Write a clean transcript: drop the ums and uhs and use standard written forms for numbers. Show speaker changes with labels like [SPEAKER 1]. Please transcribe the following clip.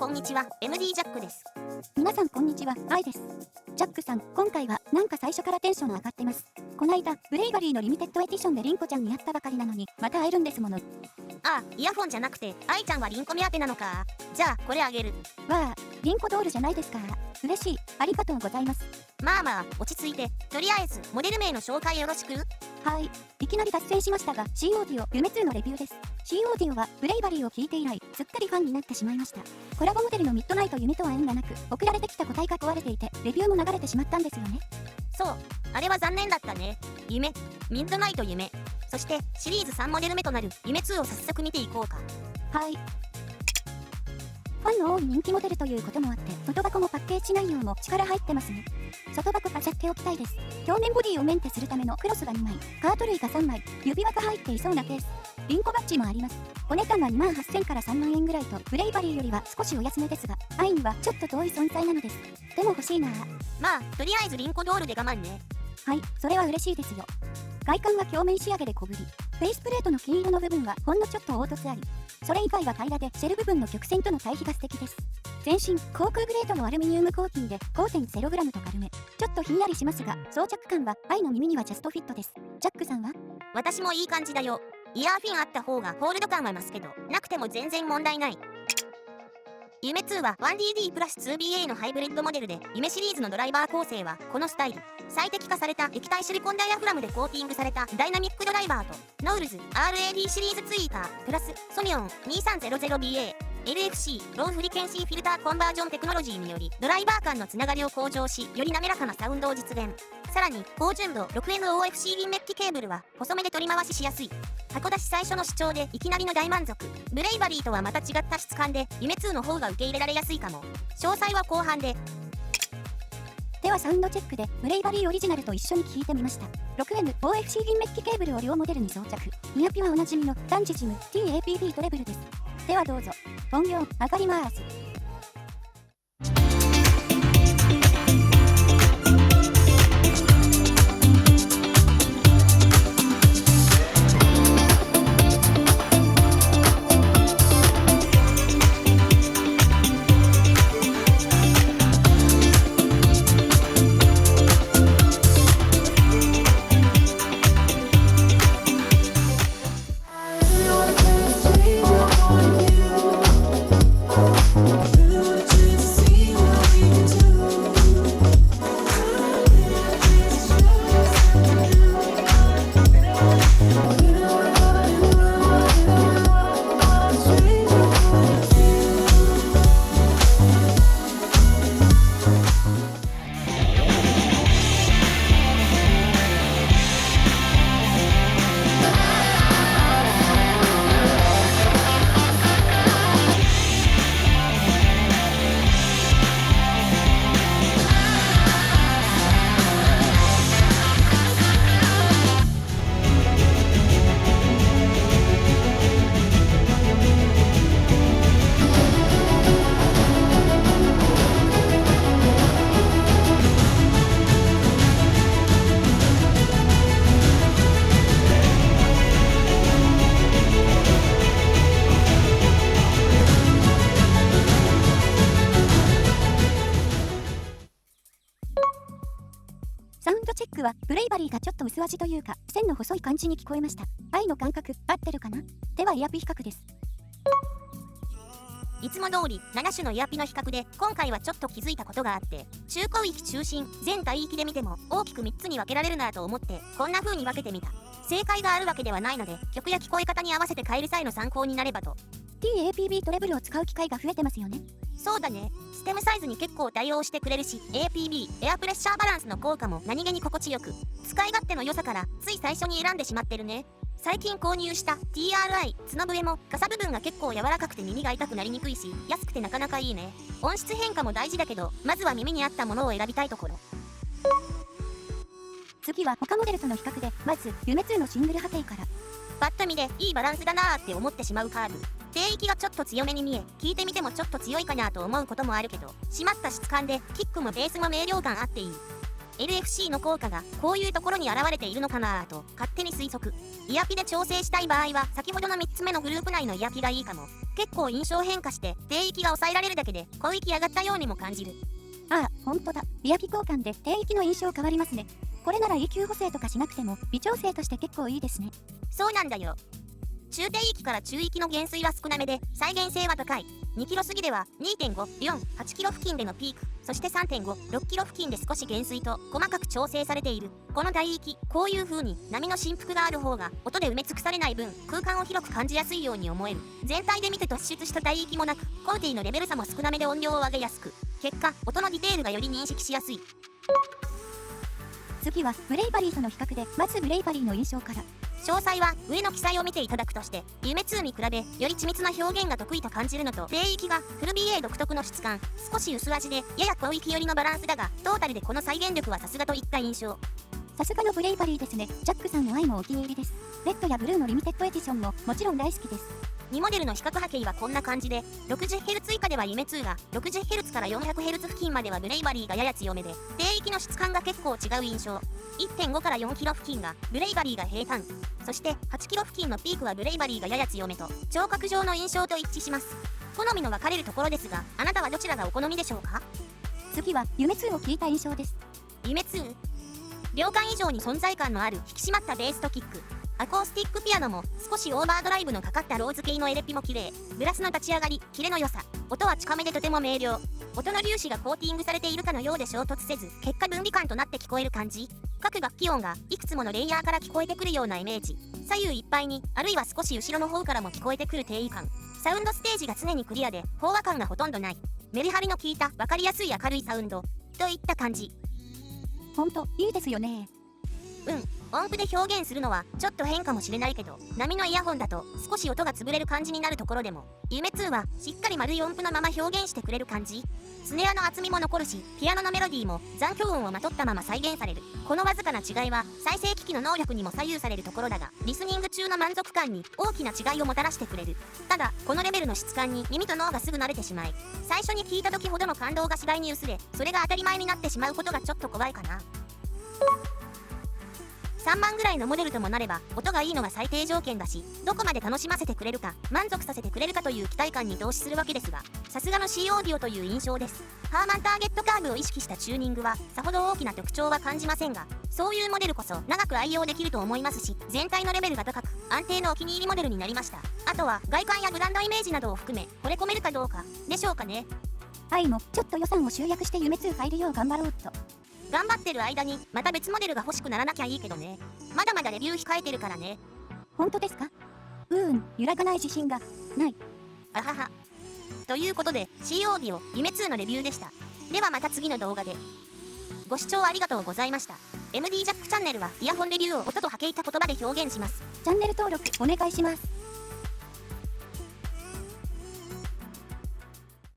[SPEAKER 1] こんにちは、MD ジャックです。
[SPEAKER 2] 皆さんこんにちは、愛です。ジャックさん、今回はなんか最初からテンション上がってます。こないだ、ブレイバリーのリミテッドエディションでリンコちゃんに会ったばかりなのに、また会えるんですもの。
[SPEAKER 1] ああ、イヤフォンじゃなくて、愛ちゃんはリンコ目当てなのか。じゃあ、これあげる。
[SPEAKER 2] わあ、リンコドールじゃないですか。嬉しい、ありがとうございます。
[SPEAKER 1] まあまあ、落ち着いて、とりあえず、モデル名の紹介よろしく。
[SPEAKER 2] はい、いきなり脱線しましたが、C オーディオ、夢2のレビューです。C オーディオは、ブレイバリーを聞いて以来、すっかりファンになってしまいました。コラボモデルのミッドナイト夢とは縁がなく、送られてきた個体が壊れていて、レビューも流れてしまったんですよね。
[SPEAKER 1] そう、あれは残念だったね。夢、ミッドナイト夢。そして、シリーズ3モデル目となる夢2を早速見ていこうか。
[SPEAKER 2] はい。ファンの多い人気モデルということもあって、外箱もパッケージ内容も力入ってますね。外箱飾っておきたいです。表面ボディをメンテするためのクロスが2枚、カート類が3枚、指輪が入っていそうなケース。リンコバッジもあります。お値段は28,000から3万円ぐらいと、ブレイバリーよりは少しお安めですが、愛にはちょっと遠い存在なのです。でも欲しいなぁ。
[SPEAKER 1] まあ、とりあえずリンコドールで我慢ね。
[SPEAKER 2] はい、それは嬉しいですよ。外観は表面仕上げで小ぶり。フェイスプレートの金色の部分はほんのちょっと凹凸あり。それ以外は平らでシェル部分の曲線との対比が素敵です。全身、航空グレードのアルミニウム合金で 5.0g と軽め。ちょっとひんやりしますが、装着感は愛の耳にはジャストフィットです。ジャックさんは？
[SPEAKER 1] 私もいい感じだよ。イヤーフィンあった方がホールド感は増すけど、なくても全然問題ない。夢2は 1DD プラス 2BA のハイブリッドモデルで、夢シリーズのドライバー構成はこのスタイル。最適化された液体シリコンダイヤフラムでコーティングされたダイナミックドライバーと、ノウルズ RAD シリーズツイーター、プラスソニオン 2300BA、LFC ローフリケンシーフィルターコンバージョンテクノロジーにより、ドライバー間のつながりを向上し、より滑らかなサウンドを実現。さらに、高純度 6NOFC 銀メッキケーブルは、細めで取り回ししやすい。箱出し最初の視聴でいきなりの大満足。ブレイバリーとはまた違った質感で、夢2の方が受け入れられやすいかも。詳細は後半で。
[SPEAKER 2] ではサウンドチェックでブレイバリーオリジナルと一緒に聴いてみました。6NOFC 銀メッキケーブルを両モデルに装着。ニアピはおなじみのダンジジム TAPB トレブルです。ではどうぞ。音量上がります。サウンドチェックはブレイバリーがちょっと薄味というか線の細い感じに聞こえました。愛の感覚合ってるかな？ではイヤピ比較です。
[SPEAKER 1] いつも通り7種のイヤピの比較で、今回はちょっと気づいたことがあって、中高域中心全帯域で見ても大きく3つに分けられるなと思って、こんな風に分けてみた。正解があるわけではないので、曲や聞こえ方に合わせて変える際の参考になればと。
[SPEAKER 2] TAPB トレブルを使う機会が増えてますよね。
[SPEAKER 1] そうだね。ステムサイズに結構対応してくれるし、 APB エアプレッシャーバランスの効果も何気に心地よく、使い勝手の良さからつい最初に選んでしまってるね。最近購入した TRI 角笛も傘部分が結構柔らかくて耳が痛くなりにくいし、安くてなかなかいいね。音質変化も大事だけど、まずは耳に合ったものを選びたいところ。
[SPEAKER 2] 次は他モデルとの比較で、まず夢2のシングル波形から。
[SPEAKER 1] パッと見でいいバランスだなーって思ってしまうカーブ。低域がちょっと強めに見え、聞いてみてもちょっと強いかなと思うこともあるけど、締まった質感でキックもベースも明瞭感あっていい。LFC の効果がこういうところに現れているのかなと勝手に推測。イヤピで調整したい場合は先ほどの3つ目のグループ内のイヤピがいいかも。結構印象変化して低域が抑えられるだけで広域上がったようにも感じる。
[SPEAKER 2] ああ、ほんとだ。リア機交換で低域の印象変わりますね。これなら E 級補正とかしなくても微調整として結構いいですね。
[SPEAKER 1] そうなんだよ。中低域から中域の減衰は少なめで再現性は高い。2キロ過ぎでは 2.5、4、8キロ付近でのピーク、そして 3.5、6キロ付近で少し減衰と細かく調整されている。この大域、こういう風に波の振幅がある方が音で埋め尽くされない分空間を広く感じやすいように思える。全体で見て突出した大域もなく、コーティのレベル差も少なめで音量を上げやすく、結果、音のディテールがより認識しやすい。
[SPEAKER 2] 次はブレイバリーとの比較で、まずブレイバリーの印象から。
[SPEAKER 1] 詳細は上の記載を見ていただくとして、夢2に比べより緻密な表現が得意と感じるのと、低域がフル BA 独特の質感、少し薄味でやや広域寄りのバランスだが、トータルでこの再現力はさすがといった印象。
[SPEAKER 2] さすがのブレイバリーですね。ジャックさんの愛もお気に入りです。レッドやブルーのリミテッドエディションももちろん大好きです。
[SPEAKER 1] 2モデルの比較波形はこんな感じで、60Hz 以下では夢2が、60Hz から 400Hz 付近まではブレイバリーがやや強めで、低域の質感が結構違う印象。1.5 から4キロ付近がブレイバリーが平坦、そして8キロ付近のピークはブレイバリーがやや強めと、聴覚上の印象と一致します。好みの分かれるところですが、あなたはどちらがお好みでしょうか？
[SPEAKER 2] 次は夢2を聞いた印象です。
[SPEAKER 1] 夢2、両感以上に存在感のある引き締まったベースとキック、アコースティックピアノも少しオーバードライブのかかったローズ系のエレピも綺麗、ブラスの立ち上がり、キレの良さ、音は近めでとても明瞭、音の粒子がコーティングされているかのようで衝突せず、結果分離感となって聞こえる感じ。各楽器音がいくつものレイヤーから聞こえてくるようなイメージ。左右いっぱいに、あるいは少し後ろの方からも聞こえてくる低位感。サウンドステージが常にクリアで飽和感がほとんどない。メリハリの効いた分かりやすい明るいサウンドといった感じ。
[SPEAKER 2] ほんといいですよね。
[SPEAKER 1] 音符で表現するのはちょっと変かもしれないけど、波のイヤホンだと少し音が潰れる感じになるところでも、夢2はしっかり丸い音符のまま表現してくれる感じ。スネアの厚みも残るし、ピアノのメロディーも残響音をまとったまま再現される。このわずかな違いは再生機器の能力にも左右されるところだが、リスニング中の満足感に大きな違いをもたらしてくれる。ただこのレベルの質感に耳と脳がすぐ慣れてしまい、最初に聞いた時ほどの感動が次第に薄れ、それが当たり前になってしまうことがちょっと怖いかな。3万ぐらいのモデルともなれば音がいいのが最低条件だし、どこまで楽しませてくれるか満足させてくれるかという期待感に同視するわけですが、さすがの C オーディオという印象です。ハーマンターゲットカーブを意識したチューニングはさほど大きな特徴は感じませんが、そういうモデルこそ長く愛用できると思いますし、全体のレベルが高く安定のお気に入りモデルになりました。あとは外観やブランドイメージなどを含め惚れ込めるかどうかでしょうかね。
[SPEAKER 2] 愛もちょっと予算を集約して夢2入るよう頑張ろうっと。
[SPEAKER 1] 頑張ってる間にまた別モデルが欲しくならなきゃいいけどね。まだまだレビュー控えてるからね。
[SPEAKER 2] 本当ですか？揺らがない自信がない。
[SPEAKER 1] あはは。ということで C オーディオ夢2のレビューでした。ではまた次の動画で。ご視聴ありがとうございました。MD ジャックチャンネルはイヤホンレビューを音と波形た言葉で表現します。
[SPEAKER 2] チャンネル登録お願いします。